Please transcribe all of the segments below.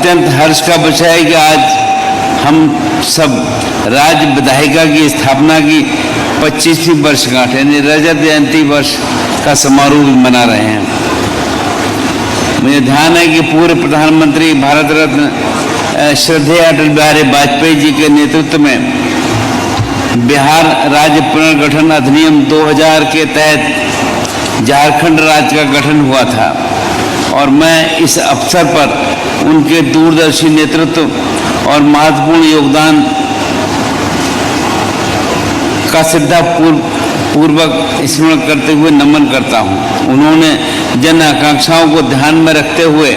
अत्यंत हर्ष का विषय है कि आज हम सब राज्य विधायिका की स्थापना की 25वीं वर्षगांठ यानी रजत जयंती वर्ष का समारोह भी मना रहे हैं। मुझे ध्यान है कि पूर्व प्रधानमंत्री भारत रत्न श्रद्धेय अटल बिहारी वाजपेयी जी के नेतृत्व में बिहार राज्य पुनर्गठन अधिनियम 2000 के तहत झारखंड राज्य का गठन हुआ था और मैं इस अवसर पर उनके दूरदर्शी नेतृत्व और महत्वपूर्ण योगदान का श्रद्धापूर्वक स्मरण करते हुए नमन करता हूँ। उन्होंने जन आकांक्षाओं को ध्यान में रखते हुए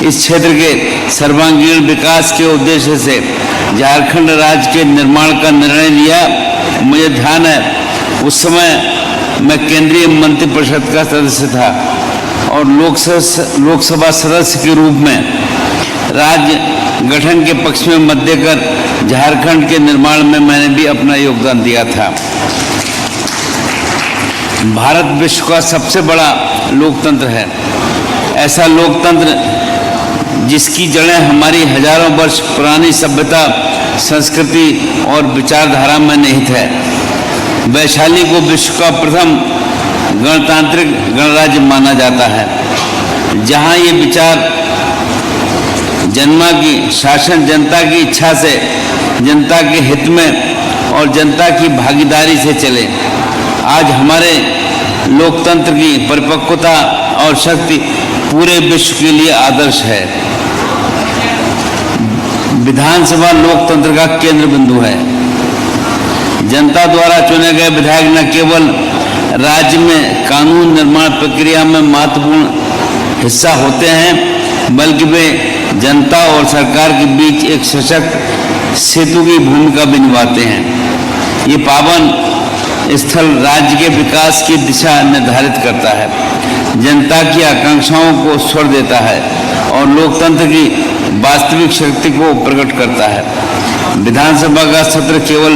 इस क्षेत्र के सर्वांगीण विकास के उद्देश्य से झारखंड राज्य के निर्माण का निर्णय लिया। मुझे ध्यान है उस समय मैं केंद्रीय मंत्रिपरिषद का सदस्य था और लोकसभा सदस्य के रूप में राज्य गठन के पक्ष में मत देकर झारखंड के निर्माण में मैंने भी अपना योगदान दिया था। भारत विश्व का सबसे बड़ा लोकतंत्र है। ऐसा लोकतंत्र जिसकी जड़ें हमारी हजारों वर्ष पुरानी सभ्यता, संस्कृति और विचारधारा में निहित है। वैशाली को विश्व का प्रथम गणतांत्रिक गणराज्य माना जाता है, जहां ये विचार जन्मा की शासन जनता की इच्छा से, जनता के हित में और जनता की भागीदारी से चले। आज हमारे लोकतंत्र की परिपक्वता और शक्ति पूरे विश्व के लिए आदर्श है। विधानसभा लोकतंत्र का केंद्र बिंदु है। जनता द्वारा चुने गए विधायक न केवल राज्य में कानून निर्माण प्रक्रिया में महत्वपूर्ण हिस्सा होते हैं, बल्कि वे जनता और सरकार के बीच एक सशक्त सेतु की भूमिका भी निभाते हैं। ये पावन स्थल राज्य के विकास की दिशा निर्धारित करता है, जनता की आकांक्षाओं को स्वर देता है और लोकतंत्र की वास्तविक शक्ति को प्रकट करता है। विधानसभा का सत्र केवल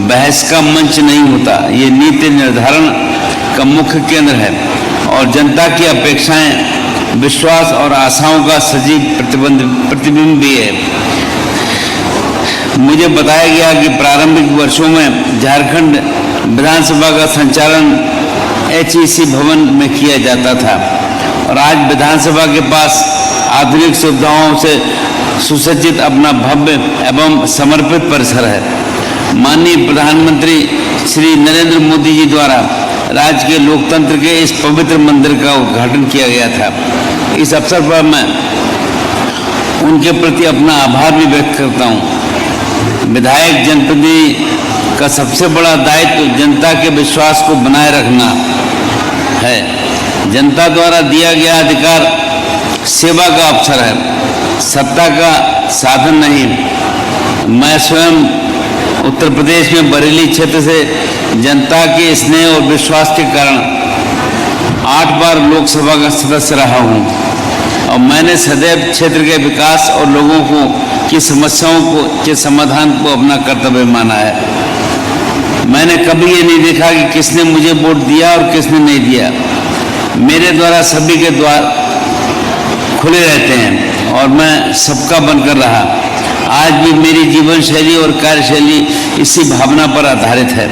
बहस का मंच नहीं होता, ये नीति निर्धारण का मुख्य केंद्र है और जनता की अपेक्षाएं, विश्वास और आशाओं का सजीव प्रतिबिंब भी है। मुझे बताया गया कि प्रारंभिक वर्षों में झारखंड विधानसभा का संचालन HEC भवन में किया जाता था और आज विधानसभा के पास आधुनिक सुविधाओं से सुसज्जित अपना भव्य एवं समर्पित परिसर है। माननीय प्रधानमंत्री श्री नरेंद्र मोदी जी द्वारा राज्य के लोकतंत्र के इस पवित्र मंदिर का उद्घाटन किया गया था। इस अवसर पर मैं उनके प्रति अपना आभार भी व्यक्त करता हूँ। विधायक जनप्रतिनिधि का सबसे बड़ा दायित्व जनता के विश्वास को बनाए रखना है। जनता द्वारा दिया गया अधिकार सेवा का अवसर है, सत्ता का साधन नहीं। मैं स्वयं उत्तर प्रदेश में बरेली क्षेत्र से जनता के स्नेह और विश्वास के कारण 8 बार लोकसभा का सदस्य रहा हूँ और मैंने सदैव क्षेत्र के विकास और लोगों की समस्याओं के समाधान को अपना कर्तव्य माना है। मैंने कभी ये नहीं देखा कि किसने मुझे वोट दिया और किसने नहीं दिया। मेरे द्वारा सभी के द्वार खुले रहते हैं और मैं सबका बनकर रहा। आज भी मेरी जीवन शैली और कार्यशैली इसी भावना पर आधारित है।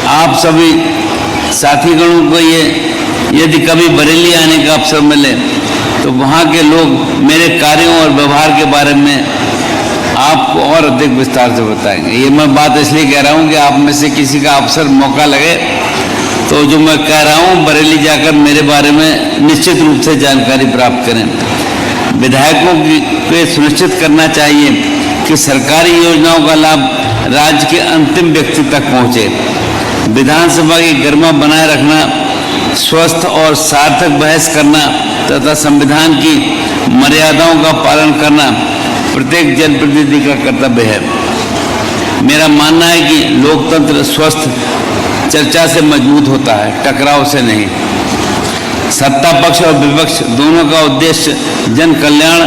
आप सभी साथीगणों को यदि कभी बरेली आने का अवसर मिले तो वहाँ के लोग मेरे कार्यों और व्यवहार के बारे में आपको और अधिक विस्तार से बताएंगे। ये मैं बात इसलिए कह रहा हूँ कि आप में से किसी का अवसर मौका लगे तो जो मैं कह रहा हूँ बरेली जाकर मेरे बारे में निश्चित रूप से जानकारी प्राप्त करें। विधायकों को सुनिश्चित करना चाहिए कि सरकारी योजनाओं का लाभ राज्य के अंतिम व्यक्ति तक पहुँचे। विधानसभा की गरिमा बनाए रखना, स्वस्थ और सार्थक बहस करना तथा संविधान की मर्यादाओं का पालन करना प्रत्येक जनप्रतिनिधि का कर्तव्य है। मेरा मानना है कि लोकतंत्र स्वस्थ चर्चा से मजबूत होता है, टकराव से नहीं। सत्ता पक्ष और विपक्ष दोनों का उद्देश्य जन कल्याण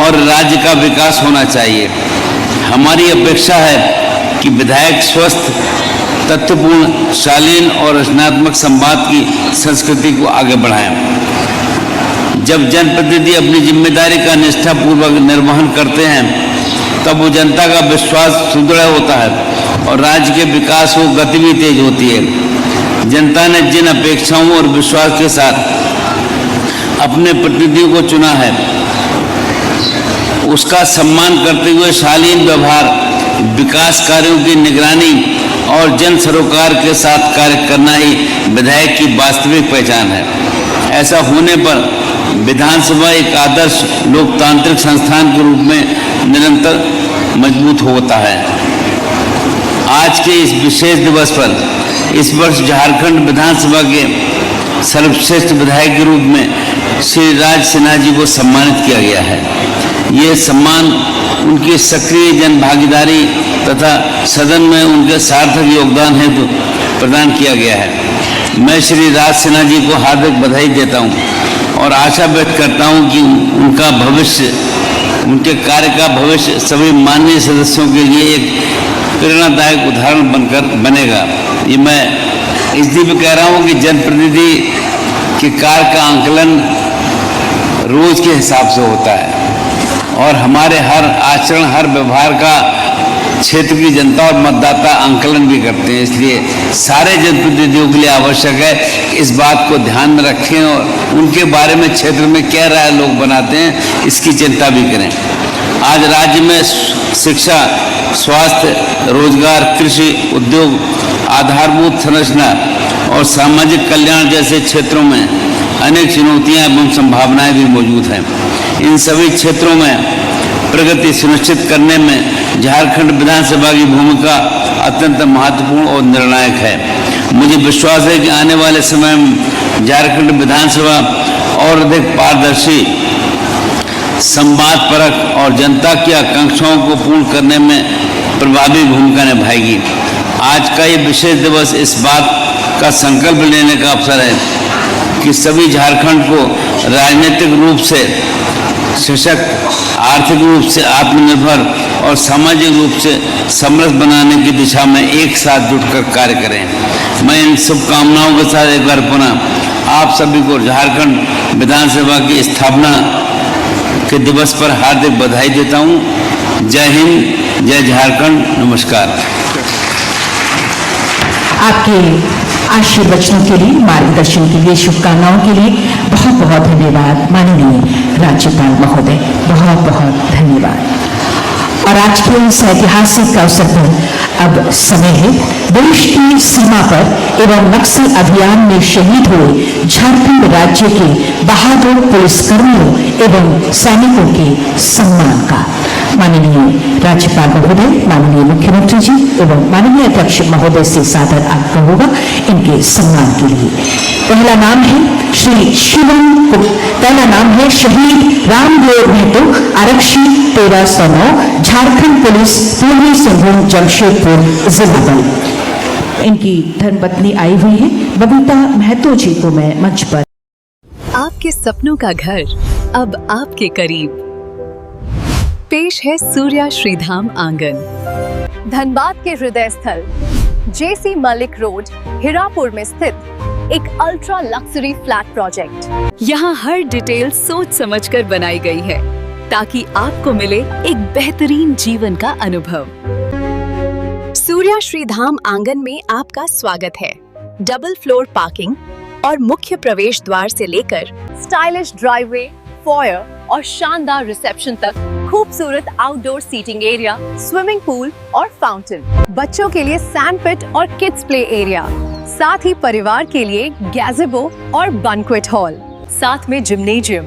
और राज्य का विकास होना चाहिए। हमारी अपेक्षा है कि विधायक स्वस्थ, तथ्यपूर्ण, शालीन और रचनात्मक संवाद की संस्कृति को आगे बढ़ाएं। जब जनप्रतिनिधि अपनी जिम्मेदारी का निष्ठापूर्वक निर्वहन करते हैं तब वो जनता का विश्वास सुदृढ़ होता है और राज्य के विकास को गति भी तेज होती है। जनता ने जिन अपेक्षाओं और विश्वास के साथ अपने प्रतिनिधियों को चुना है उसका सम्मान करते हुए शालीन व्यवहार, विकास कार्यों की निगरानी और जन सरोकार के साथ कार्य करना ही विधायक की वास्तविक पहचान है। ऐसा होने पर विधानसभा एक आदर्श लोकतांत्रिक संस्थान के रूप में निरंतर मजबूत होता है। आज के इस विशेष दिवस पर इस वर्ष झारखंड विधानसभा के सर्वश्रेष्ठ विधायक के रूप में श्री राज सिन्हा जी को सम्मानित किया गया है। ये सम्मान उनकी सक्रिय जन भागीदारी तथा सदन में उनके सार्थक योगदान हेतु प्रदान किया गया है। मैं श्री राज सिन्हा जी को हार्दिक बधाई देता हूं और आशा व्यक्त करता हूं कि उनका भविष्य, उनके कार्य का भविष्य सभी माननीय सदस्यों के लिए एक प्रेरणादायक उदाहरण बनकर बनेगा। ये मैं इसलिए भी कह रहा हूं कि जनप्रतिनिधि के कार्य का आंकलन रोज के हिसाब से होता है और हमारे हर आचरण, हर व्यवहार का क्षेत्र की जनता और मतदाता आंकलन भी करते हैं। इसलिए सारे जनप्रतिनिधियों के लिए आवश्यक है कि इस बात को ध्यान में रखें और उनके बारे में क्षेत्र में क्या राय लोग बनाते हैं इसकी चिंता भी करें। आज राज्य में शिक्षा, स्वास्थ्य, रोजगार, कृषि, उद्योग, आधारभूत संरचना और सामाजिक कल्याण जैसे क्षेत्रों में अनेक चुनौतियां एवं संभावनाएं भी मौजूद हैं। इन सभी क्षेत्रों में प्रगति सुनिश्चित करने में झारखंड विधानसभा की भूमिका अत्यंत महत्वपूर्ण और निर्णायक है। मुझे विश्वास है कि आने वाले समय में झारखंड विधानसभा और अधिक पारदर्शी, संवादपरक और जनता की आकांक्षाओं को पूर्ण करने में प्रभावी भूमिका निभाएगी। आज का ये विशेष दिवस इस बात का संकल्प लेने का अवसर है कि सभी झारखंड को राजनीतिक रूप से सशक्त, आर्थिक रूप से आत्मनिर्भर और सामाजिक रूप से समृद्ध बनाने की दिशा में एक साथ जुटकर कार्य करें। मैं इन शुभकामनाओं के साथ एक बार पुनः आप सभी को झारखंड विधानसभा की स्थापना के दिवस पर हार्दिक बधाई देता हूं। जय हिंद, जय झारखंड, नमस्कार। आपके आशीर्वचनों के लिए, मार्गदर्शन के लिए, शुभकामनाओं के लिए बहुत बहुत धन्यवाद माननीय राज्यपाल महोदय, बहुत बहुत धन्यवाद। और आज के इस ऐतिहासिक अवसर पर अब समय है देश की सीमा पर एवं नक्सल अभियान में शहीद हुए झारखंड राज्य के बहादुर पुलिसकर्मियों एवं सैनिकों के सम्मान का। माननीय राज्यपाल महोदय, माननीय मुख्यमंत्री जी एवं माननीय अध्यक्ष महोदय से सादर आग्रह होगा इनके सम्मान के लिए। पहला नाम है श्री शिवम, पहला नाम है शहीद रामदेव महतो, आरक्षी 1309, झारखंड पुलिस, पूर्वी सिंहभूम, जमशेदपुर जिला बल। इनकी धर्मपत्नी आई हुई है बबीता महतो जी को मैं मंच पर। आपके सपनों का घर अब आपके करीब। पेश है सूर्या श्रीधाम आंगन। धनबाद के हृदय स्थल जेसी मलिक रोड, हिरापुर में स्थित एक अल्ट्रा लक्सरी फ्लैट प्रोजेक्ट। यहाँ हर डिटेल सोच समझकर बनाई गई है ताकि आपको मिले एक बेहतरीन जीवन का अनुभव। सूर्या श्रीधाम आंगन में आपका स्वागत है। डबल फ्लोर पार्किंग और मुख्य प्रवेश द्वार से लेकर स्टाइलिश ड्राइववे, फॉयर और शानदार रिसेप्शन तक खूबसूरत outdoor seating area, swimming pool और फाउंटेन, बच्चों के लिए सैंड पिट और किड्स प्ले एरिया, साथ ही परिवार के लिए गैज़ेबो और बैंक्वेट हॉल, साथ में जिम्नेजियम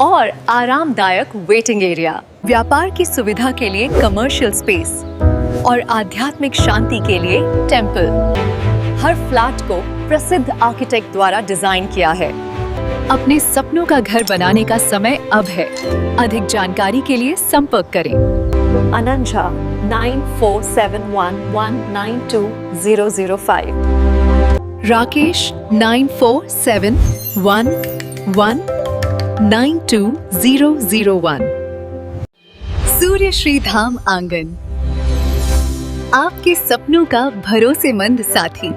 और आरामदायक वेटिंग एरिया, व्यापार की सुविधा के लिए कमर्शियल स्पेस और आध्यात्मिक शांति के लिए टेम्पल। हर फ्लैट को प्रसिद्ध आर्किटेक्ट द्वारा डिजाइन किया है। अपने सपनों का घर बनाने का समय अब है। अधिक जानकारी के लिए संपर्क करें। अनंजा 9471192005, राकेश 9471192001। सूर्य श्रीधाम आंगन, आपके सपनों का भरोसेमंद साथी।